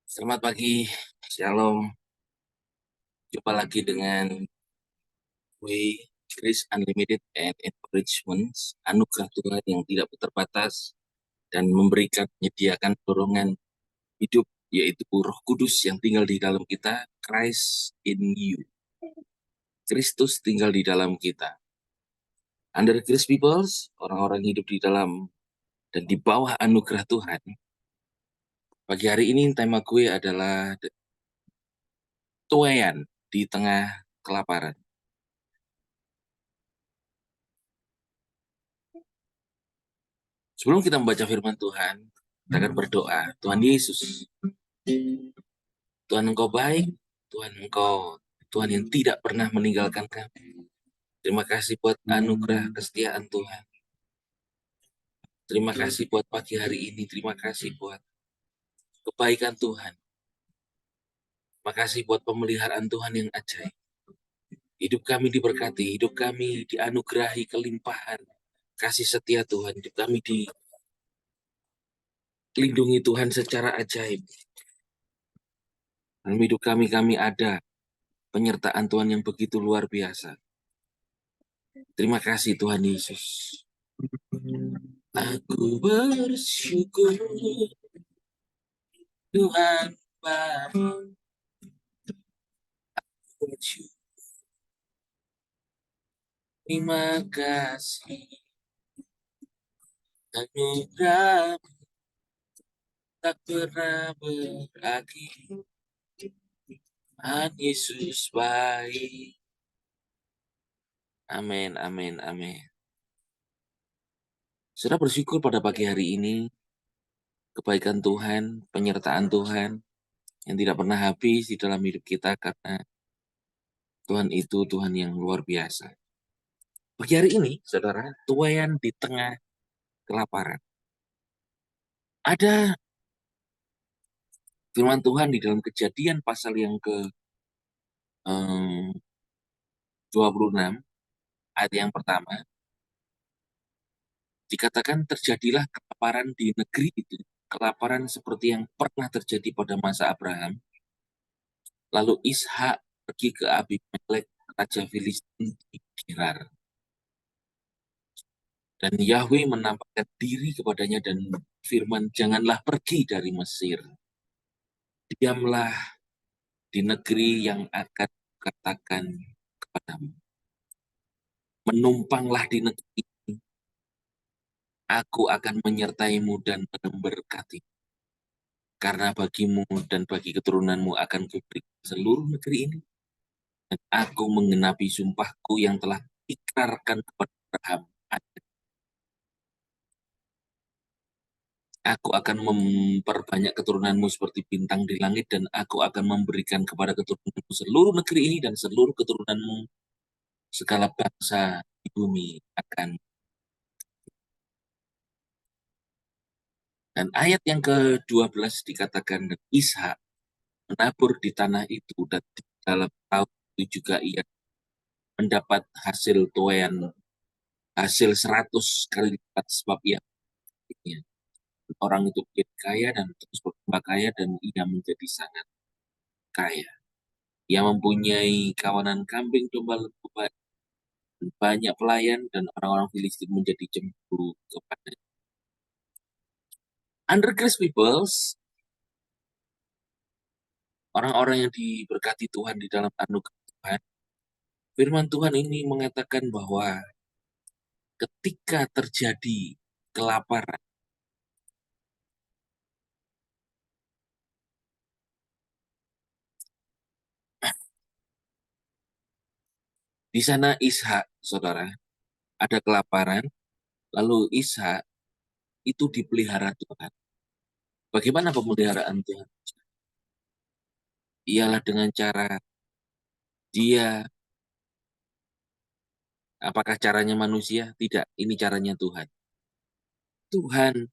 Selamat pagi, Shalom. Jumpa lagi dengan gue, Grace Unlimited and Encouragement, anugerah Tuhan yang tidak terbatas dan menyediakan dorongan hidup, yaitu Roh Kudus yang tinggal di dalam kita, Christ in you. Kristus tinggal di dalam kita. Under Grace Peoples, orang-orang hidup di dalam dan di bawah anugerah Tuhan. Pagi hari ini tema gue adalah tuaian di tengah kelaparan. Sebelum kita membaca firman Tuhan, kita akan berdoa. Tuhan Yesus, Tuhan Engkau baik, Tuhan yang tidak pernah meninggalkan kami. Terima kasih buat anugerah kesetiaan Tuhan. Terima kasih buat pagi hari ini. Terima kasih buat kebaikan Tuhan. Terima kasih buat pemeliharaan Tuhan yang ajaib. Hidup kami diberkati, hidup kami dianugerahi kelimpahan kasih setia Tuhan. Hidup kami dilindungi Tuhan secara ajaib. Dalam hidup kami ada penyertaan Tuhan yang begitu luar biasa. Terima kasih Tuhan Yesus. Aku bersyukur Tuhan Bapa. Terima kasih anugerah tak pernah berakhir. Tuhan Yesus baik. Amin, amin, amin. Sudah bersyukur pada pagi hari ini, kebaikan Tuhan, penyertaan Tuhan, yang tidak pernah habis di dalam hidup kita, karena Tuhan itu Tuhan yang luar biasa. Pagi hari ini, saudara, tuaian di tengah kelaparan. Ada firman Tuhan di dalam Kejadian pasal yang ke 26, ayat yang pertama, dikatakan terjadilah kelaparan di negeri itu, kelaparan seperti yang pernah terjadi pada masa Abraham. Lalu Ishak pergi ke Abimelek, raja Filistin di Gerar. Dan Yahweh menampakkan diri kepadanya dan firman, janganlah pergi dari Mesir. Diamlah di negeri yang akan katakan kepadamu. Menumpanglah di negeri ini, aku akan menyertaimu dan memberkati. Karena bagimu dan bagi keturunanmu akan kuberikan seluruh negeri ini. Dan aku menggenapi sumpahku yang telah ikrarkan kepada Abraham. Aku akan memperbanyak keturunanmu seperti bintang di langit, dan aku akan memberikan kepada keturunanmu seluruh negeri ini, dan seluruh keturunanmu segala bangsa di bumi akan. Dan ayat yang ke-12 dikatakan, dan Ishak menabur di tanah itu, dan di dalam tahun itu juga ia mendapat hasil tuaian, hasil 100 kali lipat, sebab ia orang itu menjadi kaya dan terus bertambah kaya, dan ia menjadi sangat kaya. Ia mempunyai kawanan kambing, domba, lembu, banyak pelayan, dan orang-orang Filistin menjadi cemburu kepadanya. Under Grace Peoples, orang-orang yang diberkati Tuhan di dalam anugerah Tuhan, firman Tuhan ini mengatakan bahwa ketika terjadi kelaparan, di sana Ishak, saudara, ada kelaparan, lalu Ishak itu dipelihara Tuhan. Bagaimana pemeliharaan Tuhan? Ialah dengan cara dia, apakah caranya manusia? Tidak, ini caranya Tuhan. Tuhan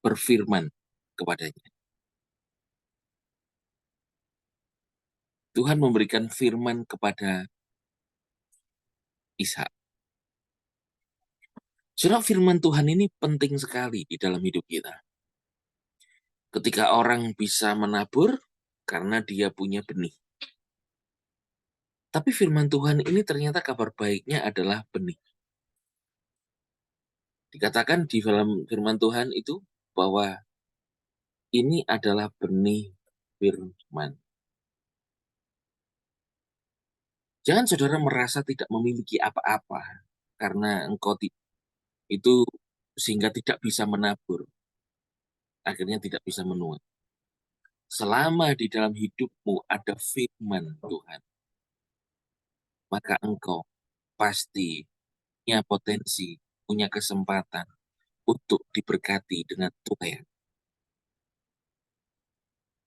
berfirman kepadanya. Tuhan memberikan firman kepada Ishak. Saudara, firman Tuhan ini penting sekali di dalam hidup kita. Ketika orang bisa menabur karena dia punya benih. Tapi firman Tuhan ini ternyata kabar baiknya adalah benih. Dikatakan di dalam firman Tuhan itu bahwa ini adalah benih firman. Jangan saudara merasa tidak memiliki apa-apa karena engkau itu sehingga tidak bisa menabur, akhirnya tidak bisa menuai. Selama di dalam hidupmu ada firman Tuhan, maka engkau pasti punya potensi, punya kesempatan untuk diberkati dengan Tuhan.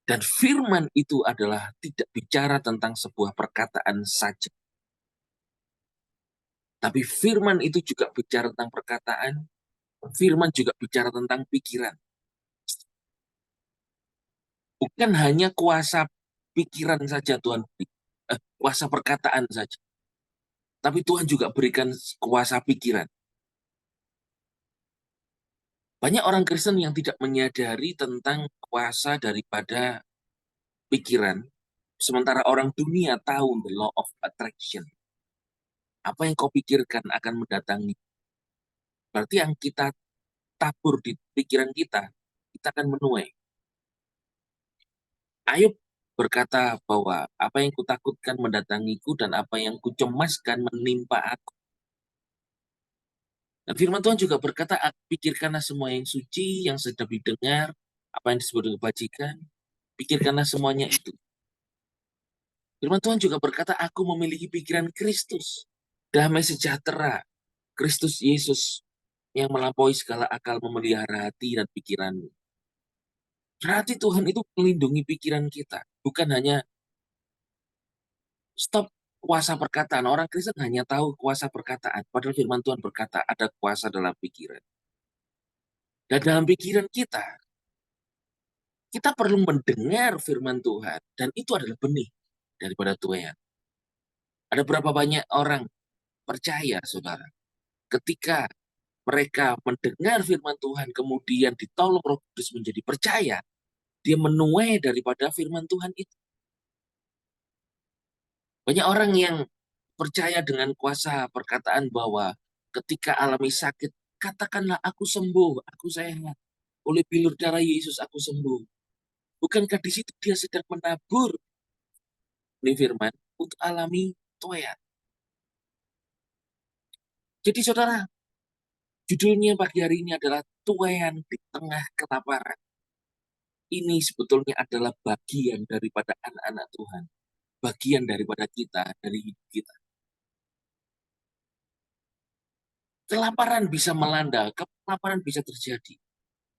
Dan firman itu adalah tidak bicara tentang sebuah perkataan saja. Tapi firman itu juga bicara tentang perkataan, firman juga bicara tentang pikiran. Bukan hanya kuasa pikiran saja Tuhan beri, kuasa perkataan saja. Tapi Tuhan juga berikan kuasa pikiran. Banyak orang Kristen yang tidak menyadari tentang kuasa daripada pikiran, sementara orang dunia tahu the law of attraction. Apa yang kau pikirkan akan mendatangi. Berarti yang kita tabur di pikiran kita akan menuai. Ayub berkata bahwa apa yang kutakutkan mendatangiku dan apa yang kucemaskan menimpa aku. Dan firman Tuhan juga berkata, pikirkanlah semua yang suci, yang sedap didengar, apa yang disebut dengan kebajikan, pikirkanlah semuanya itu. Firman Tuhan juga berkata, aku memiliki pikiran Kristus, damai sejahtera, Kristus Yesus yang melampaui segala akal memelihara hati dan pikiranmu. Berarti Tuhan itu melindungi pikiran kita, bukan hanya stop kuasa perkataan. Orang Kristen hanya tahu kuasa perkataan, padahal firman Tuhan berkata ada kuasa dalam pikiran. Dan dalam pikiran kita perlu mendengar firman Tuhan, dan itu adalah benih daripada Tuhan. Ada berapa banyak orang percaya, saudara, ketika mereka mendengar firman Tuhan, kemudian ditolong Roh Kudus menjadi percaya, dia menuai daripada firman Tuhan itu. Banyak orang yang percaya dengan kuasa perkataan bahwa ketika alami sakit, katakanlah aku sembuh, aku sehat. Oleh bilur darah Yesus aku sembuh. Bukankah di situ dia sedang menabur ini firman untuk alami toya. Jadi saudara, judulnya pagi hari ini adalah tuayan di tengah kelaparan. Ini sebetulnya adalah bagian daripada anak-anak Tuhan. Bagian daripada kita, dari hidup kita. Kelaparan bisa melanda, kelaparan bisa terjadi.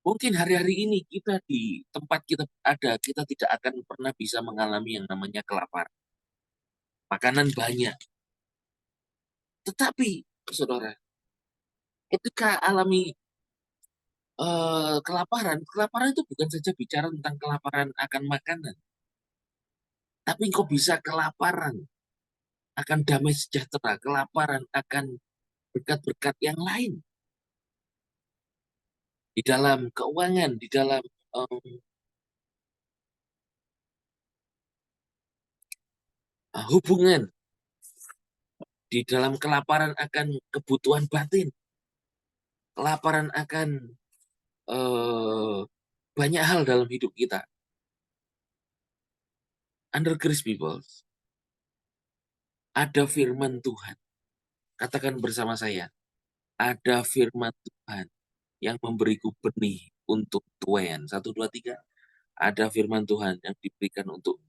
Mungkin hari-hari ini kita di tempat kita ada, kita tidak akan pernah bisa mengalami yang namanya kelaparan. Makanan banyak. Tetapi, saudara, ketika alami kelaparan itu bukan saja bicara tentang kelaparan akan makanan. Tapi kok bisa kelaparan akan damai sejahtera, kelaparan akan berkat-berkat yang lain. Di dalam keuangan, di dalam hubungan, di dalam kelaparan akan kebutuhan batin, kelaparan akan uh, banyak hal dalam hidup kita. Under grace people, ada firman Tuhan. Katakan bersama saya, ada firman Tuhan yang memberiku benih untuk tuayan. Satu, dua, tiga. Ada firman Tuhan yang diberikan untuk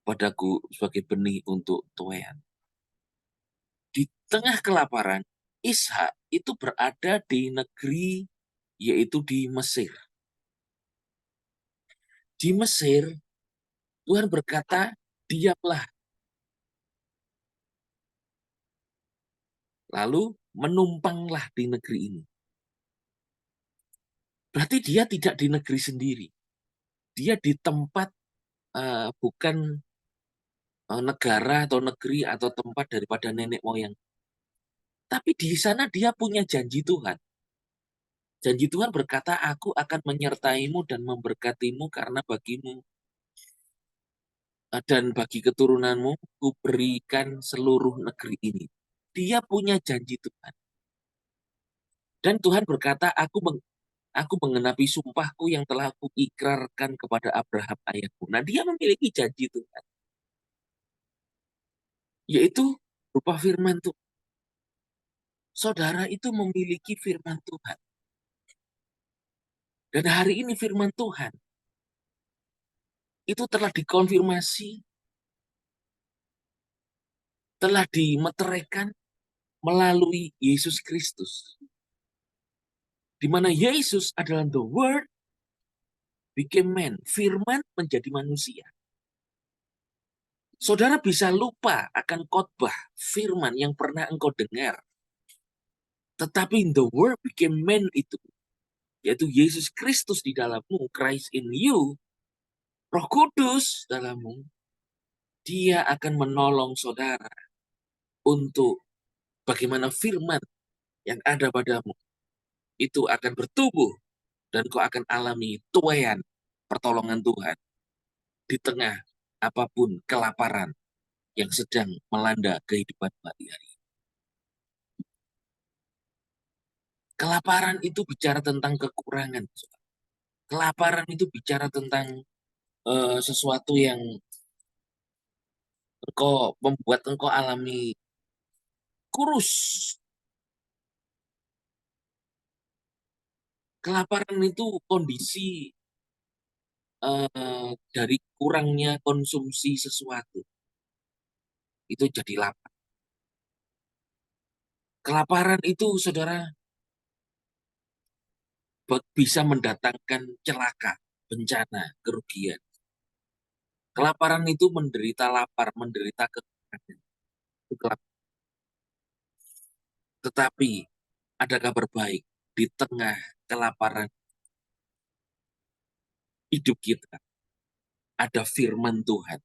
padaku sebagai benih untuk tuayan. Di tengah kelaparan, Ishak itu berada di negeri, yaitu di Mesir. Di Mesir, Tuhan berkata, diamlah. Lalu menumpanglah di negeri ini. Berarti dia tidak di negeri sendiri. Dia di tempat bukan negara atau negeri atau tempat daripada nenek moyang. Tapi di sana dia punya janji Tuhan. Janji Tuhan berkata, aku akan menyertaimu dan memberkatimu karena bagimu dan bagi keturunanmu ku berikan seluruh negeri ini. Dia punya janji Tuhan. Dan Tuhan berkata, aku mengenapi sumpahku yang telah aku ikrarkan kepada Abraham ayahku. Nah, dia memiliki janji Tuhan, yaitu berupa firman Tuhan. Saudara itu memiliki firman Tuhan. Dan hari ini firman Tuhan itu telah dikonfirmasi, telah dimeteraikan melalui Yesus Kristus. Di mana Yesus adalah the Word became man. Firman menjadi manusia. Saudara bisa lupa akan khotbah firman yang pernah engkau dengar. Tetapi the Word became man itu, yaitu Yesus Kristus di dalammu, Christ in you, Roh Kudus dalammu, dia akan menolong saudara untuk bagaimana firman yang ada padamu itu akan bertumbuh dan kau akan alami tuaian pertolongan Tuhan di tengah apapun kelaparan yang sedang melanda kehidupan hari-hari. Kelaparan itu bicara tentang kekurangan. Kelaparan itu bicara tentang sesuatu yang membuat engkau alami kurus. Kelaparan itu kondisi dari kurangnya konsumsi sesuatu. Itu jadi lapar. Kelaparan itu, saudara, bisa mendatangkan celaka, bencana, kerugian. Kelaparan itu menderita lapar, menderita kekurangan. Tetapi ada kabar baik di tengah kelaparan hidup kita. Ada firman Tuhan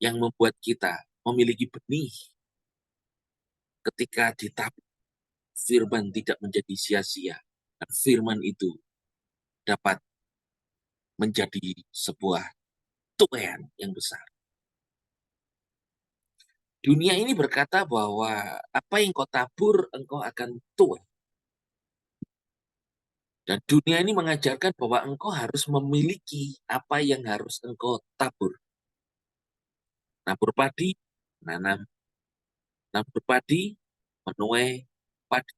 yang membuat kita memiliki benih. Ketika ditabur, firman tidak menjadi sia-sia. Dan firman itu dapat menjadi sebuah tuaian yang besar. Dunia ini berkata bahwa apa yang kau tabur, engkau akan tuai. Dan dunia ini mengajarkan bahwa engkau harus memiliki apa yang harus engkau tabur. Nabur padi, nanam. Nabur padi, menuai padi.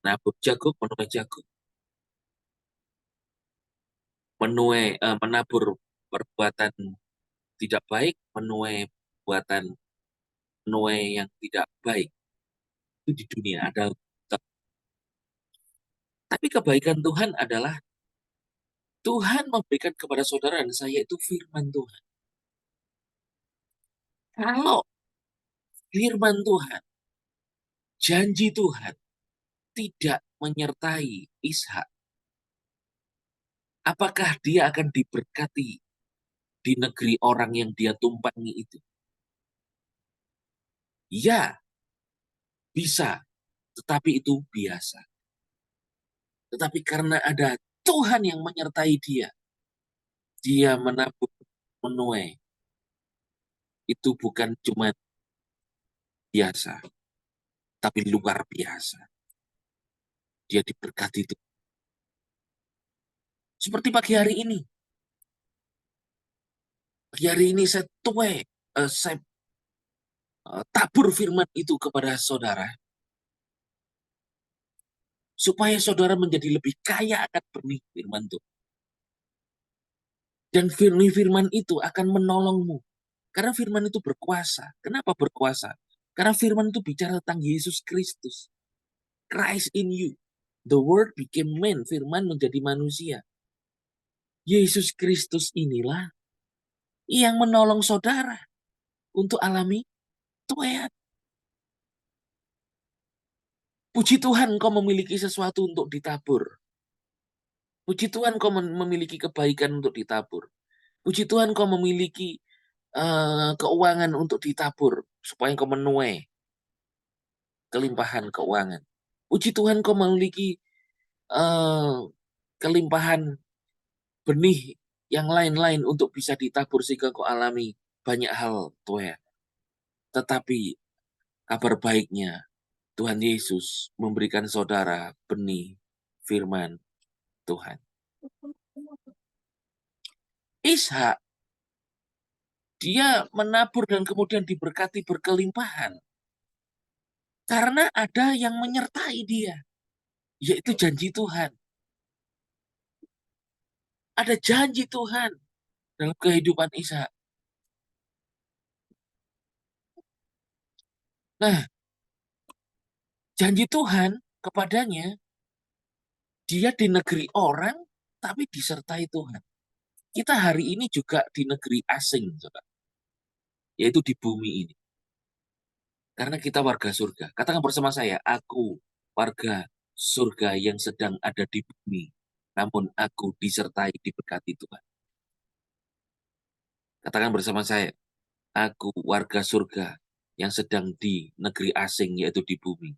Nabur jagung, menuai jagung. Menabur perbuatan tidak baik, menuai yang tidak baik. Itu di dunia ada. Tapi kebaikan Tuhan adalah Tuhan memberikan kepada saudara dan saya itu firman Tuhan. Kalau firman Tuhan, janji Tuhan tidak menyertai Ishak, apakah dia akan diberkati di negeri orang yang dia tumpangi itu? Ya, bisa, tetapi itu biasa. Tetapi karena ada Tuhan yang menyertai dia, dia menabur, menuai. Itu bukan cuma biasa, tapi luar biasa. Dia diberkati itu. Seperti pagi hari ini. Pagi hari ini saya saya tabur firman itu kepada saudara. Supaya saudara menjadi lebih kaya akan benih firman itu. Dan firman itu akan menolongmu. Karena firman itu berkuasa. Kenapa berkuasa? Karena firman itu bicara tentang Yesus Kristus. Christ in you. The word became man. Firman menjadi manusia. Yesus Kristus inilah yang menolong saudara untuk alami tuaian. Puji Tuhan kau memiliki sesuatu untuk ditabur. Puji Tuhan kau memiliki kebaikan untuk ditabur. Puji Tuhan kau memiliki keuangan untuk ditabur. Supaya kau menuai kelimpahan keuangan. Puji Tuhan kau memiliki eh, kelimpahan benih yang lain-lain untuk bisa ditabur sehingga kau alami banyak hal tuh ya. Tetapi kabar baiknya Tuhan Yesus memberikan saudara benih firman Tuhan. Ishak dia menabur dan kemudian diberkati berkelimpahan karena ada yang menyertai dia, yaitu janji Tuhan. Ada janji Tuhan dalam kehidupan Ishak. Nah, janji Tuhan kepadanya, dia di negeri orang, tapi disertai Tuhan. Kita hari ini juga di negeri asing, saudara, yaitu di bumi ini. Karena kita warga surga. Katakan bersama saya, aku warga surga yang sedang ada di bumi. Namun aku disertai diberkati Tuhan. Katakan bersama saya, aku warga surga yang sedang di negeri asing, yaitu di bumi.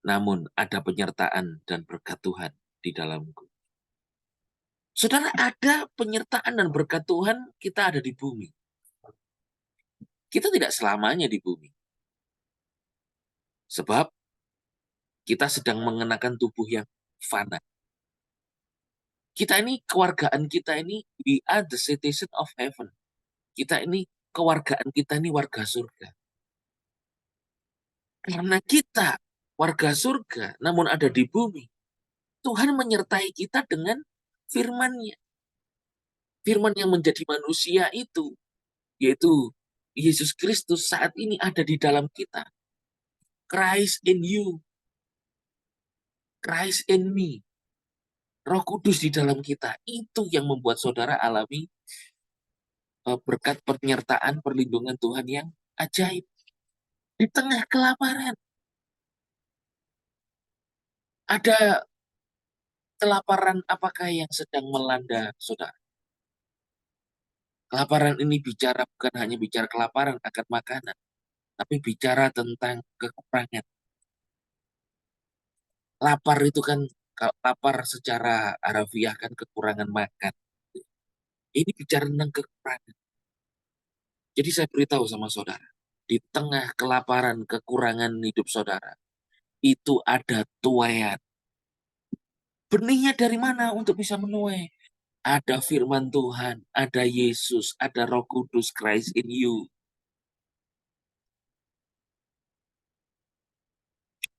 Namun ada penyertaan dan berkat Tuhan di dalamku. Saudara, ada penyertaan dan berkat Tuhan, kita ada di bumi. Kita tidak selamanya di bumi. Sebab kita sedang mengenakan tubuh yang fana. Kita ini, kewargaan kita ini, we are the citizen of heaven. Kita ini, kewargaan kita ini warga surga. Karena kita warga surga, namun ada di bumi, Tuhan menyertai kita dengan firman-Nya. Firman yang menjadi manusia itu, yaitu Yesus Kristus saat ini ada di dalam kita. Christ in you, Christ in me. Roh Kudus di dalam kita. Itu yang membuat saudara alami berkat penyertaan perlindungan Tuhan yang ajaib. Di tengah kelaparan. Ada kelaparan apakah yang sedang melanda saudara? Kelaparan ini bicara bukan hanya bicara kelaparan akan makanan, tapi bicara tentang kekurangan. Lapar itu kan, kalau lapar secara harafiah kan kekurangan makan. Ini bicara tentang kekurangan. Jadi saya beritahu sama saudara, di tengah kelaparan, kekurangan hidup saudara, itu ada tuaian. Benihnya dari mana untuk bisa menuai? Ada firman Tuhan, ada Yesus, ada Roh Kudus, Christ in you.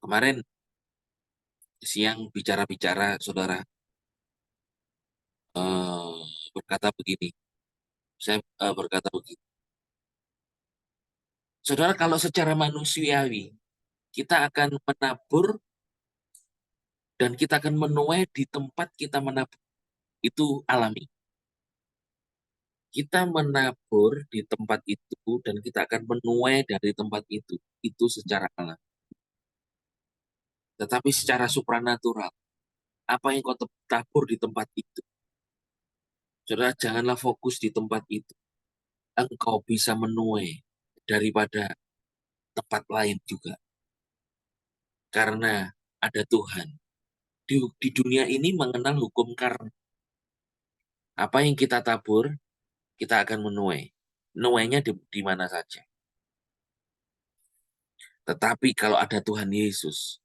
Kemarin siang bicara-bicara, saudara, eh, berkata begini. Saya berkata begini. Saudara, kalau secara manusiawi, kita akan menabur dan kita akan menuai di tempat kita menabur. Itu alami. Kita menabur di tempat itu dan kita akan menuai dari tempat itu. Itu secara alam. Tetapi secara supranatural, apa yang kau tabur di tempat itu? Saudara, janganlah fokus di tempat itu. Engkau bisa menuai daripada tempat lain juga. Karena ada Tuhan. Di dunia ini mengenal hukum karma. Apa yang kita tabur, kita akan menuai. Nuainya di mana saja. Tetapi kalau ada Tuhan Yesus,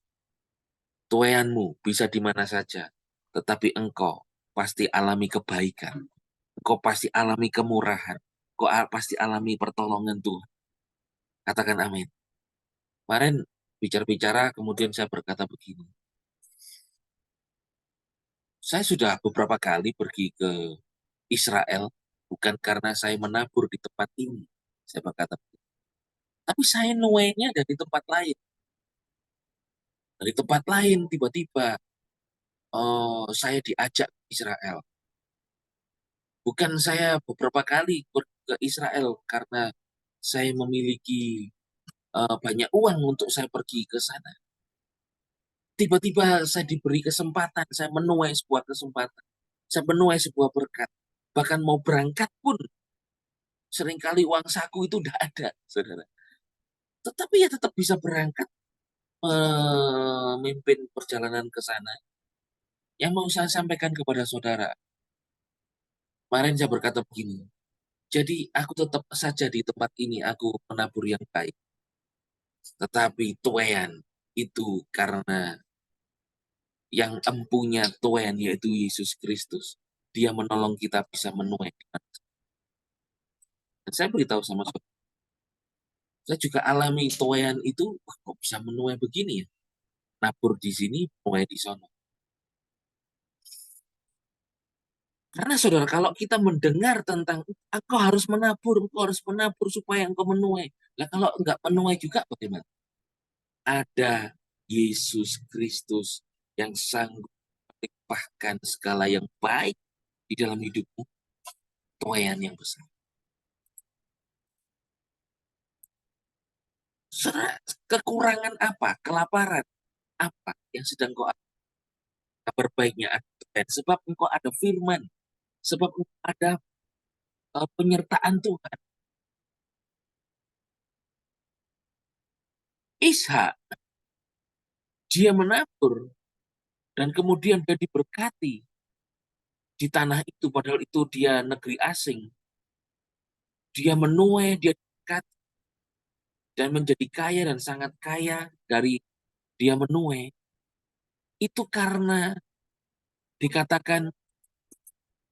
tuaianmu bisa di mana saja. Tetapi engkau pasti alami kebaikan. Engkau pasti alami kemurahan. Engkau pasti alami pertolongan Tuhan. Katakan amin. Kemarin bicara-bicara, kemudian saya berkata begini. Saya sudah beberapa kali pergi ke Israel, bukan karena saya menabur di tempat ini. Saya berkata, tapi saya nuainya dari tempat lain. Dari tempat lain, tiba-tiba saya diajak ke Israel. Bukan saya beberapa kali pergi ke Israel karena saya memiliki banyak uang untuk saya pergi ke sana. Tiba-tiba saya diberi kesempatan, saya menuai sebuah kesempatan. Saya menuai sebuah berkat. Bahkan mau berangkat pun, seringkali uang saku itu tidak ada, saudara. Tetapi ya tetap bisa berangkat, memimpin perjalanan ke sana. Yang mau saya sampaikan kepada saudara, kemarin saya berkata begini, jadi aku tetap saja di tempat ini, aku menabur yang baik. Tetapi tuaian itu karena yang empunya tuaian yaitu Yesus Kristus. Dia menolong kita bisa menuai. Dan saya beritahu sama saudara, saya juga alami tuaian itu, wah, kok bisa menuai begini ya? Nabur di sini, menuai di sana. Karena saudara, kalau kita mendengar tentang engkau harus menabur supaya engkau menuai. Nah, kalau enggak menuai juga bagaimana? Ada Yesus Kristus yang sanggup melimpahkan segala yang baik di dalam hidupmu, tuaian yang besar. Saudara, kekurangan apa? Kelaparan apa yang sedang kau alami? Kabar baiknya ada Tuhan. Sebab engkau ada firman. Sebab engkau ada penyertaan Tuhan. Ishak, dia menabur dan kemudian dia diberkati di tanah itu, padahal itu dia negeri asing. Dia menuai, dia diberkati dan menjadi kaya dan sangat kaya dari dia menuai. Itu karena dikatakan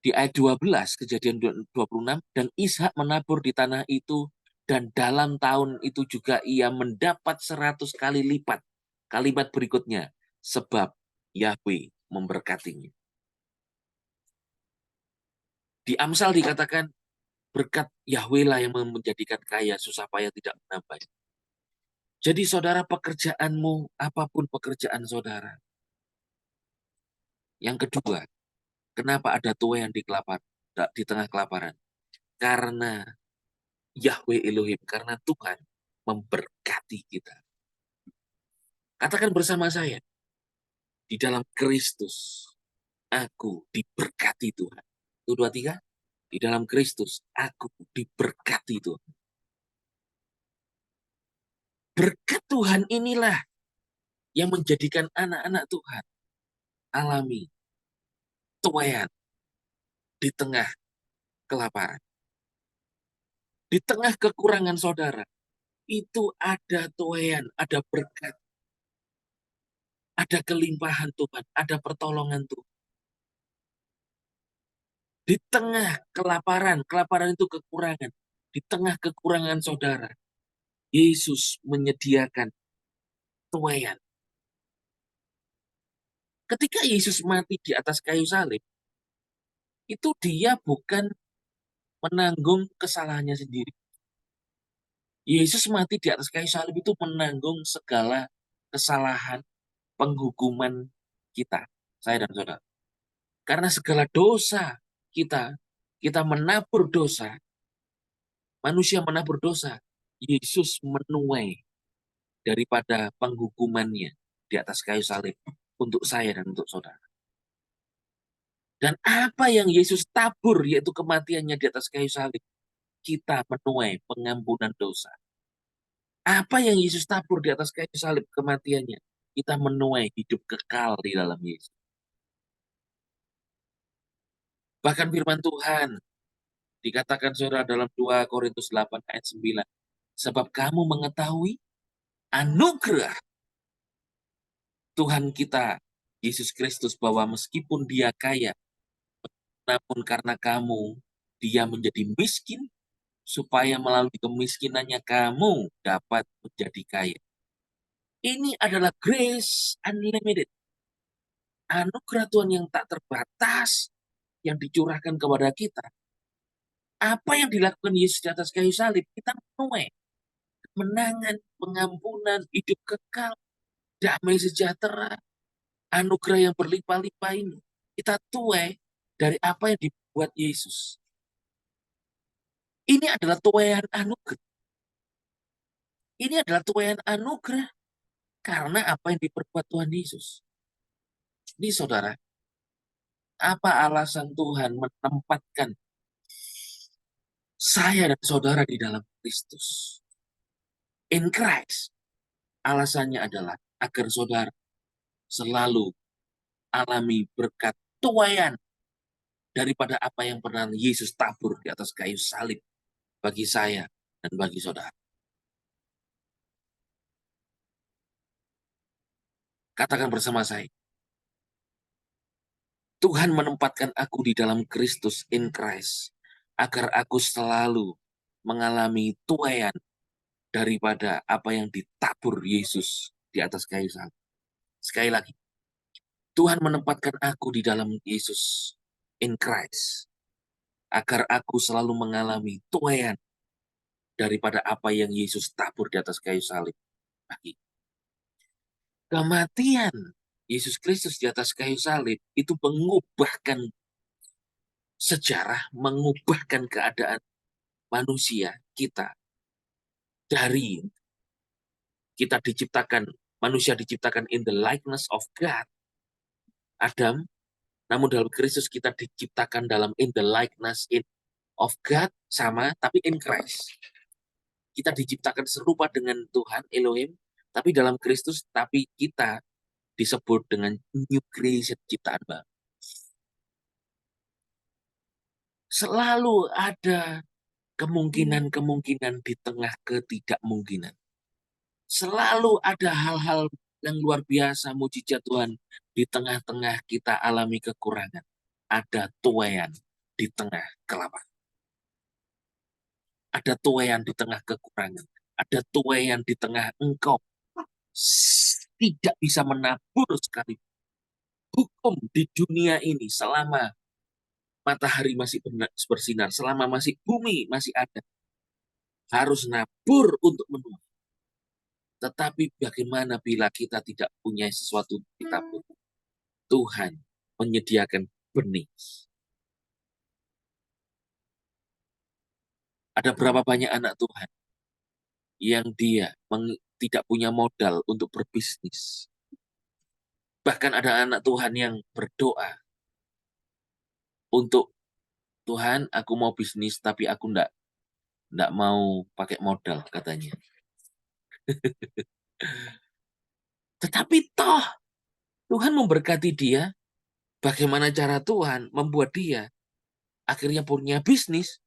di ayat 12, Kejadian 26, dan Ishak menabur di tanah itu, dan dalam tahun itu juga ia mendapat 100 kali lipat. Kalimat berikutnya, sebab Yahweh memberkatinya. Di Amsal dikatakan, berkat Yahweh lah yang menjadikan kaya, susah payah tidak menambah. Jadi saudara, pekerjaanmu, apapun pekerjaan saudara. Yang kedua, kenapa ada tuai yang di tengah kelaparan? Karena Yahweh Elohim, karena Tuhan memberkati kita. Katakan bersama saya, di dalam Kristus, aku diberkati Tuhan. 1, 2, 3. Di dalam Kristus, aku diberkati Tuhan. Berkat Tuhan inilah yang menjadikan anak-anak Tuhan alami tuaian di tengah kelaparan. Di tengah kekurangan saudara, itu ada tuaian, ada berkat, ada kelimpahan Tuhan, ada pertolongan Tuhan. Di tengah kelaparan, kelaparan itu kekurangan. Di tengah kekurangan saudara, Yesus menyediakan tuaian. Ketika Yesus mati di atas kayu salib, itu dia bukan menanggung kesalahannya sendiri. Yesus mati di atas kayu salib itu menanggung segala kesalahan, penghukuman kita, saya dan saudara. Karena segala dosa kita menabur dosa, manusia menabur dosa, Yesus menuai daripada penghukumannya di atas kayu salib untuk saya dan untuk saudara. Dan apa yang Yesus tabur, yaitu kematiannya di atas kayu salib, kita menuai pengampunan dosa. Apa yang Yesus tabur di atas kayu salib kematiannya, kita menuai hidup kekal di dalam Yesus. Bahkan firman Tuhan dikatakan saudara dalam 2 Korintus 8 ayat 9. Sebab kamu mengetahui anugerah Tuhan kita, Yesus Kristus, bahwa meskipun dia kaya, namun karena kamu, dia menjadi miskin, supaya melalui kemiskinannya kamu dapat menjadi kaya. Ini adalah grace unlimited. Anugerah Tuhan yang tak terbatas, yang dicurahkan kepada kita. Apa yang dilakukan Yesus di atas kayu salib, kita menuai kemenangan, pengampunan, hidup kekal, damai sejahtera, anugerah yang berlimpah-limpah ini. Kita tuai dari apa yang dibuat Yesus. Ini adalah tuaian anugerah. Ini adalah tuaian anugerah karena apa yang diperbuat Tuhan Yesus. Ini saudara, apa alasan Tuhan menempatkan saya dan saudara di dalam Kristus? In Christ. Alasannya adalah agar saudara selalu alami berkat tuaian daripada apa yang pernah Yesus tabur di atas kayu salib bagi saya dan bagi saudara. Katakan bersama saya, Tuhan menempatkan aku di dalam Kristus in Christ, agar aku selalu mengalami tuaian daripada apa yang ditabur Yesus di atas kayu salib. Sekali lagi, Tuhan menempatkan aku di dalam Yesus in Christ, agar aku selalu mengalami tuaian daripada apa yang Yesus tabur di atas kayu salib. Kematian Yesus Kristus di atas kayu salib itu mengubahkan sejarah, mengubahkan keadaan manusia kita dari kita diciptakan, manusia diciptakan in the likeness of God, Adam, namun dalam Kristus kita diciptakan dalam in the likeness of God sama, tapi in Christ. Kita diciptakan serupa dengan Tuhan, Elohim, tapi dalam Kristus, tapi kita disebut dengan new creation, ciptaan baru. Selalu ada kemungkinan-kemungkinan di tengah ketidakmungkinan. Selalu ada hal-hal yang luar biasa, mujizat Tuhan di tengah-tengah kita alami kekurangan. Ada tuaian di tengah kelaparan. Ada tuaian di tengah kekurangan. Ada tuaian di tengah engkau tidak bisa menabur sekali. Hukum di dunia ini selama matahari masih bersinar, selama masih bumi masih ada, harus nabur untuk menuai. Tetapi bagaimana bila kita tidak punya sesuatu ditabur? Tuhan menyediakan benih. Ada berapa banyak anak Tuhan yang dia tidak punya modal untuk berbisnis. Bahkan ada anak Tuhan yang berdoa untuk Tuhan, aku mau bisnis tapi aku enggak mau pakai modal katanya. Tetapi toh Tuhan memberkati dia. Bagaimana cara Tuhan membuat dia akhirnya punya bisnis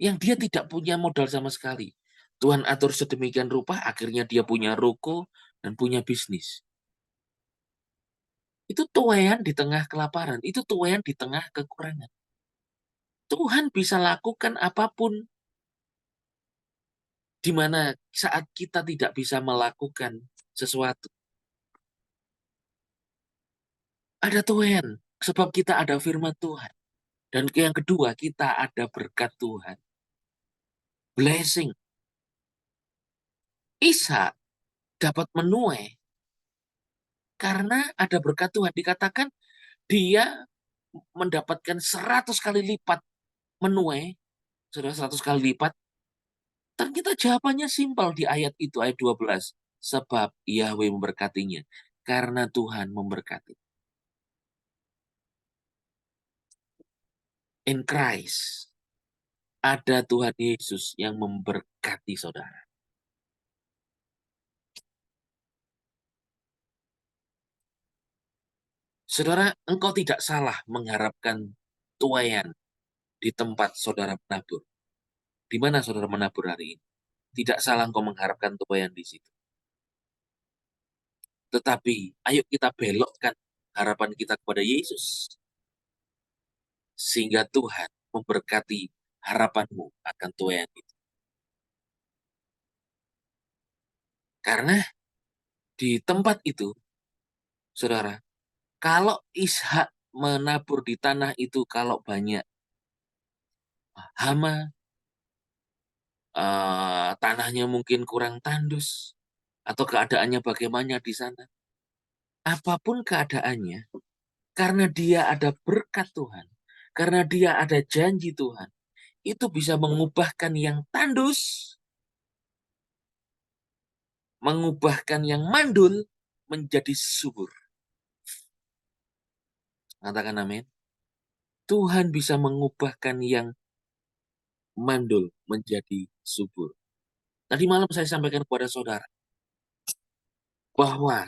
yang dia tidak punya modal sama sekali. Tuhan atur sedemikian rupa, akhirnya dia punya ruko dan punya bisnis. Itu tuaian di tengah kelaparan, itu tuaian di tengah kekurangan. Tuhan bisa lakukan apapun di mana saat kita tidak bisa melakukan sesuatu. Ada tuaian, sebab kita ada firman Tuhan. Dan yang kedua, kita ada berkat Tuhan. Blessing. Ishak dapat menuai karena ada berkat Tuhan. Dikatakan dia mendapatkan 100 kali lipat menuai, sudah 100 kali lipat. Ternyata jawabannya simpel di ayat itu, ayat 12. Sebab Yahweh memberkatinya, karena Tuhan memberkati. In Christ, ada Tuhan Yesus yang memberkati saudara. Saudara, engkau tidak salah mengharapkan tuaian di tempat saudara menabur. Di mana saudara menabur hari ini? Tidak salah engkau mengharapkan tuaian di situ. Tetapi, ayo kita belokkan harapan kita kepada Yesus. Sehingga Tuhan memberkati harapanmu akan tuaian itu. Karena di tempat itu, saudara, kalau Ishak menabur di tanah itu, kalau banyak hama, tanahnya mungkin kurang tandus, atau keadaannya bagaimana di sana. Apapun keadaannya, karena dia ada berkat Tuhan, karena dia ada janji Tuhan, itu bisa mengubahkan yang tandus, mengubahkan yang mandul menjadi subur. Katakan amin. Tuhan bisa mengubahkan yang mandul menjadi subur. Tadi malam saya sampaikan kepada saudara bahwa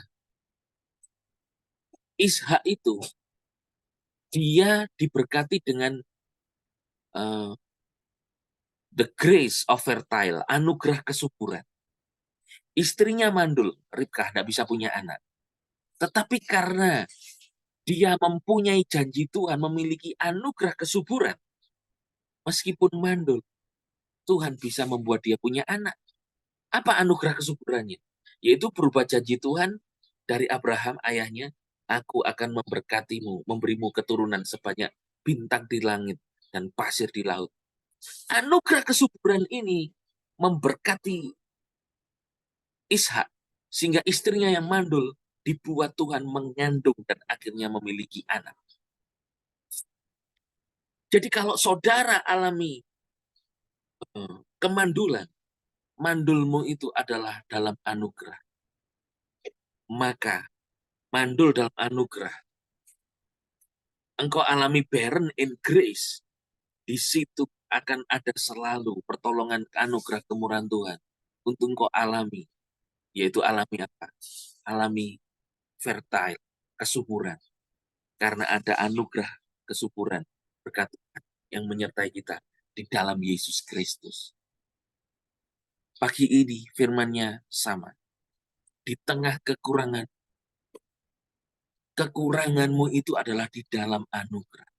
Ishak itu dia diberkati dengan the grace of fertile, anugerah kesuburan. Istrinya mandul, Ribkah tidak bisa punya anak. Tetapi karena dia mempunyai janji Tuhan, memiliki anugerah kesuburan, meskipun mandul, Tuhan bisa membuat dia punya anak. Apa anugerah kesuburannya? Yaitu berubah janji Tuhan dari Abraham ayahnya, aku akan memberkatimu, memberimu keturunan sebanyak bintang di langit dan pasir di laut. Anugerah kesuburan ini memberkati Ishak, sehingga istrinya yang mandul dibuat Tuhan mengandung dan akhirnya memiliki anak. Jadi kalau saudara alami kemandulan, mandulmu itu adalah dalam anugerah. Maka mandul dalam anugerah, engkau alami barren in grace, di situ akan ada selalu pertolongan anugerah kemurahan Tuhan untuk engkau alami, yaitu alami apa? Alami fertile, kesuburan. Karena ada anugerah kesuburan berkat Tuhan yang menyertai kita di dalam Yesus Kristus. Pagi ini firman-Nya sama. Di tengah kekurangan, kekuranganmu itu adalah di dalam anugerah.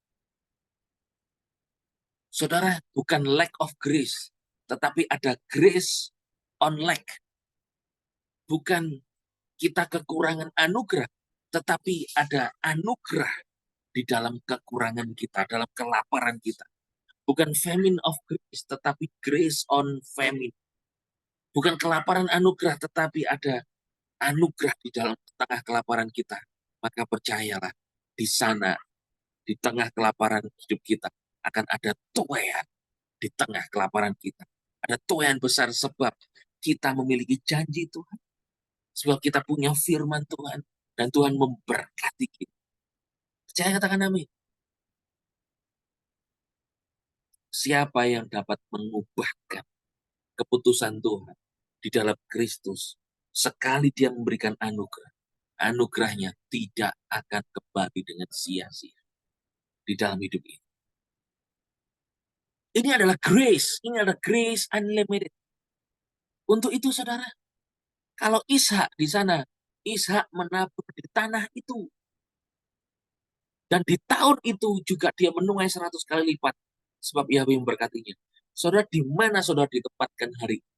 Saudara, bukan lack of grace, tetapi ada grace on lack. Bukan kita kekurangan anugerah, tetapi ada anugerah di dalam kekurangan kita, dalam kelaparan kita. Bukan famine of grace, tetapi grace on famine. Bukan kelaparan anugerah, tetapi ada anugerah di dalam tengah kelaparan kita. Maka percayalah, di sana, di tengah kelaparan hidup kita, akan ada tuaian di tengah kelaparan kita. Ada tuaian besar sebab kita memiliki janji Tuhan. Sebab kita punya firman Tuhan. Dan Tuhan memberkati kita. Percaya, katakan amin. Siapa yang dapat mengubahkan keputusan Tuhan di dalam Kristus, sekali dia memberikan anugerah, anugerahnya tidak akan kembali dengan sia-sia di dalam hidup ini. Ini adalah grace unlimited. Untuk itu saudara, kalau Ishak di sana, Ishak menabur di tanah itu. Dan di tahun itu juga dia menuai 100 kali lipat. Sebab Yahweh memberkatinya. Saudara, di mana saudara ditempatkan hari ini?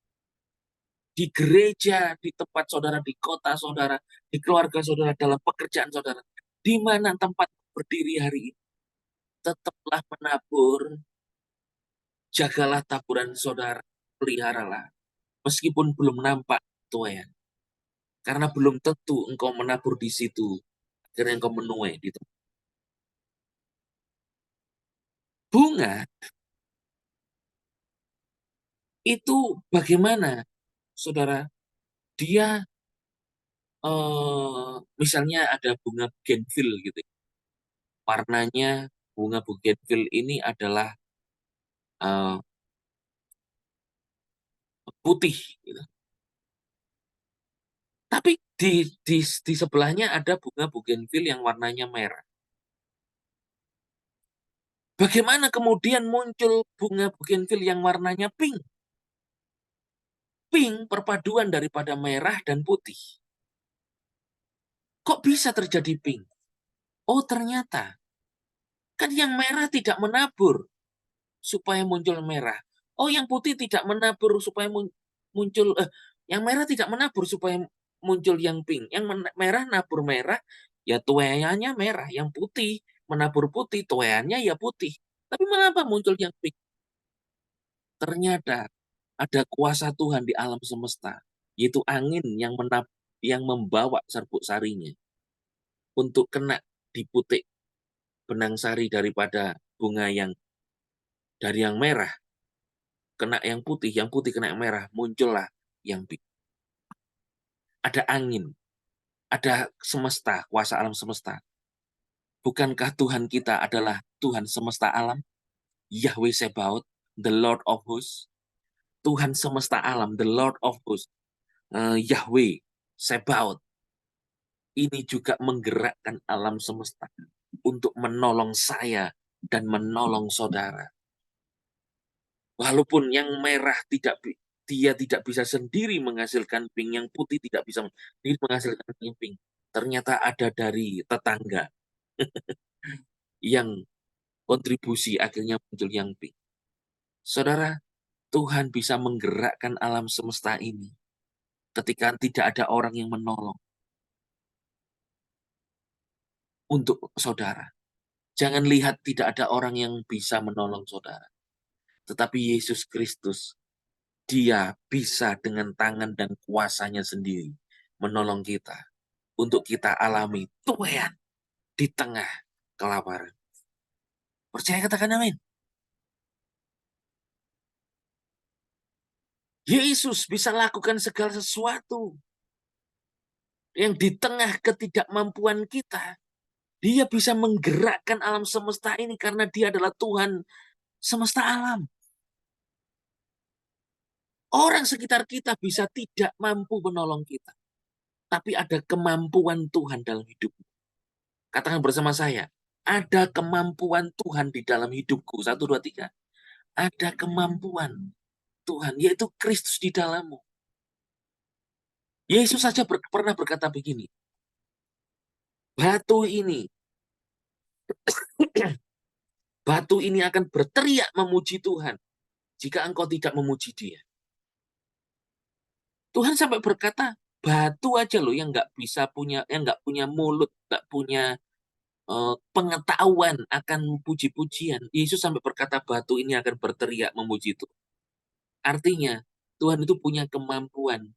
Di gereja, di tempat saudara, di kota saudara, di keluarga saudara, dalam pekerjaan saudara. Di mana tempat berdiri hari ini? Tetaplah menabur, jagalah taburan saudara, peliharalah. Meskipun belum nampak tuaian. Karena belum tentu engkau menabur di situ, akhirnya engkau menuai di tempat. Bunga itu bagaimana, saudara? Dia misalnya ada bunga bougainville gitu. Warnanya bunga bougainville ini adalah putih. Gitu. Tapi di sebelahnya ada bunga bougainville yang warnanya merah. Bagaimana kemudian muncul bunga bougainville yang warnanya pink? Pink perpaduan daripada merah dan putih. Kok bisa terjadi pink? Oh ternyata, kan yang merah tidak menabur supaya muncul merah. Oh yang putih tidak menabur supaya muncul, yang merah tidak menabur supaya muncul yang pink. Yang merah nabur merah, ya tuaiannya merah. Yang putih menabur putih, tuaiannya ya putih. Tapi mengapa muncul yang pink? Ternyata ada kuasa Tuhan di alam semesta, yaitu angin yang membawa serbuk sarinya untuk kena di putik benang sari daripada bunga yang dari yang merah kena yang putih kena yang merah, muncullah yang pink. Ada angin, ada semesta, kuasa alam semesta. Bukankah Tuhan kita adalah Tuhan semesta alam? Yahweh Sebaot, the Lord of Hosts. Tuhan semesta alam, the Lord of Hosts. Yahweh Sebaot. ini juga menggerakkan alam semesta untuk menolong saya dan menolong saudara. Walaupun yang merah dia tidak bisa sendiri menghasilkan pink, yang putih tidak bisa sendiri menghasilkan pink. Ternyata ada dari tetangga yang kontribusi akhirnya muncul yang pink. Saudara, Tuhan bisa menggerakkan alam semesta ini ketika tidak ada orang yang menolong untuk saudara. Jangan lihat tidak ada orang yang bisa menolong saudara. Tetapi Yesus Kristus, dia bisa dengan tangan dan kuasanya sendiri menolong kita untuk kita alami tuaian di tengah kelaparan. Percaya, katakan amin. Yesus bisa lakukan segala sesuatu yang di tengah ketidakmampuan kita. Dia bisa menggerakkan alam semesta ini karena dia adalah Tuhan semesta alam. Orang sekitar kita bisa tidak mampu menolong kita. Tapi ada kemampuan Tuhan dalam hidupmu. Katakan bersama saya, ada kemampuan Tuhan di dalam hidupku. 1, 2, 3. Ada kemampuan Tuhan, yaitu Kristus di dalammu. Yesus saja pernah berkata begini, batu ini, batu ini akan berteriak memuji Tuhan jika engkau tidak memuji dia. Tuhan sampai berkata, batu aja loh yang nggak bisa punya, yang nggak punya mulut, nggak punya pengetahuan akan puji-pujian. Yesus sampai berkata batu ini akan berteriak memuji Tuhan. Artinya, Tuhan itu punya kemampuan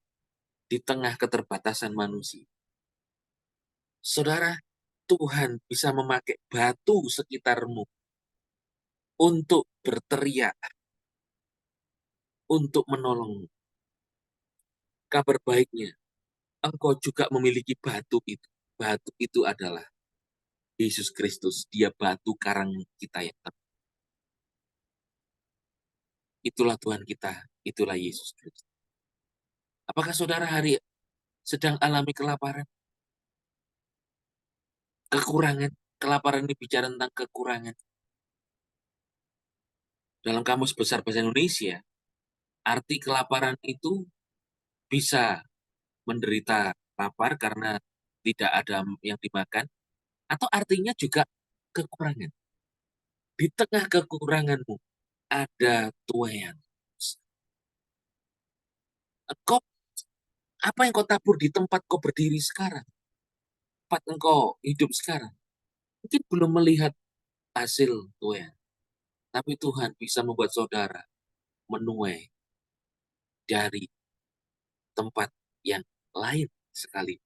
di tengah keterbatasan manusia. Saudara, Tuhan bisa memakai batu sekitarmu untuk berteriak, untuk menolongmu. Kabar baiknya, engkau juga memiliki batu itu. Batu itu adalah Yesus Kristus. Dia batu karang kita yang itulah Tuhan kita, itulah Yesus Kristus. Apakah saudara hari sedang alami kelaparan? Kekurangan. Kelaparan ini bicara tentang kekurangan. Dalam Kamus Besar Bahasa Indonesia, arti kelaparan itu bisa menderita lapar karena tidak ada yang dimakan, atau artinya juga kekurangan. Di tengah kekuranganmu ada tuaian. Kau, apa yang kau tabur di tempat kau berdiri sekarang? Tempat engkau hidup sekarang. Mungkin belum melihat hasil tuaian. Tapi Tuhan bisa membuat saudara menuai dari tempat yang lain sekali.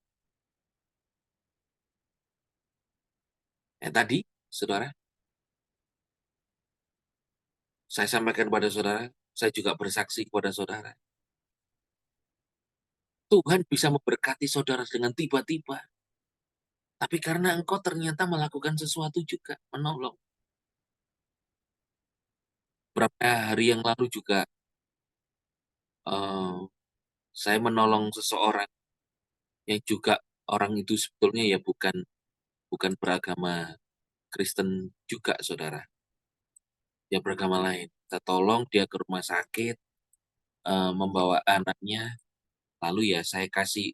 Tadi, saudara, saya sampaikan kepada saudara, saya juga bersaksi kepada saudara. Tuhan bisa memberkati saudara dengan tiba-tiba. Tapi karena engkau ternyata melakukan sesuatu juga, menolong. Beberapa hari yang lalu juga eh, saya menolong seseorang yang juga orang itu sebetulnya ya bukan bukan beragama Kristen juga, saudara. Dia beragama lain. Kita tolong dia ke rumah sakit, membawa anaknya. Lalu ya saya kasih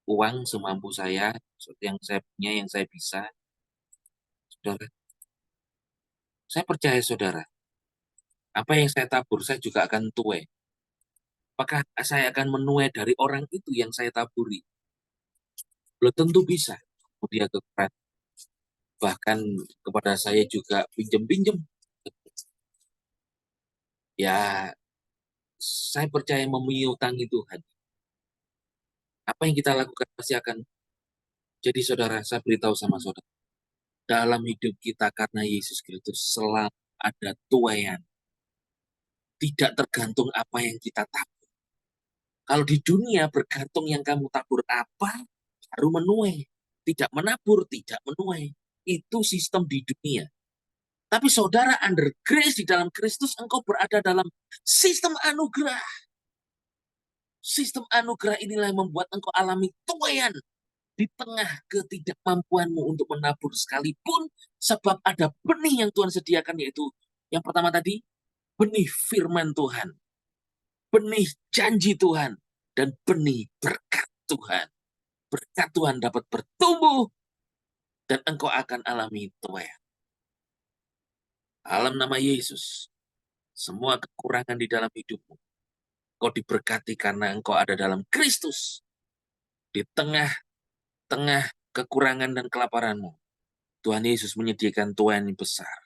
uang semampu saya, seperti yang saya punya, yang saya bisa. Saudara, saya percaya saudara, apa yang saya tabur, saya juga akan tuai. Apakah saya akan menuai dari orang itu yang saya taburi? Belum tentu bisa. Dia kekurangan. Bahkan kepada saya juga pinjem-pinjem. Ya, saya percaya memiutangi Tuhan. Apa yang kita lakukan pasti akan jadi, saudara. Saya beritahu sama saudara. Dalam hidup kita karena Yesus Kristus selalu ada tuaian. Tidak tergantung apa yang kita tabur. Kalau di dunia bergantung yang kamu tabur apa, baru menuai. Tidak menabur, tidak menuai. Itu sistem di dunia. Tapi saudara, under grace di dalam Kristus, engkau berada dalam sistem anugerah. Sistem anugerah inilah yang membuat engkau alami tuaian di tengah ketidakmampuanmu untuk menabur sekalipun, sebab ada benih yang Tuhan sediakan, yaitu yang pertama tadi, benih firman Tuhan, benih janji Tuhan, dan benih berkat Tuhan. Berkat Tuhan dapat bertumbuh, dan engkau akan alami tuai. Dalam nama Yesus, semua kekurangan di dalam hidupmu, engkau diberkati karena engkau ada dalam Kristus. Di tengah-tengah kekurangan dan kelaparanmu, Tuhan Yesus menyediakan tuai yang besar.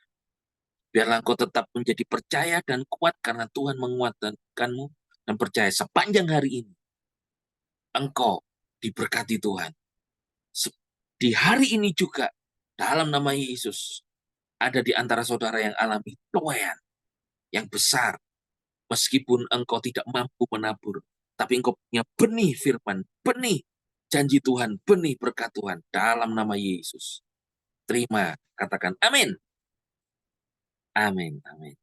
Biarlah engkau tetap menjadi percaya dan kuat karena Tuhan menguatkanmu, dan percaya sepanjang hari ini engkau diberkati Tuhan. Di hari ini juga, dalam nama Yesus, ada di antara saudara yang alami tuaian yang besar. Meskipun engkau tidak mampu menabur, tapi engkau punya benih firman, benih janji Tuhan, benih berkat Tuhan, dalam nama Yesus. Terima, katakan amin. Amin, amin.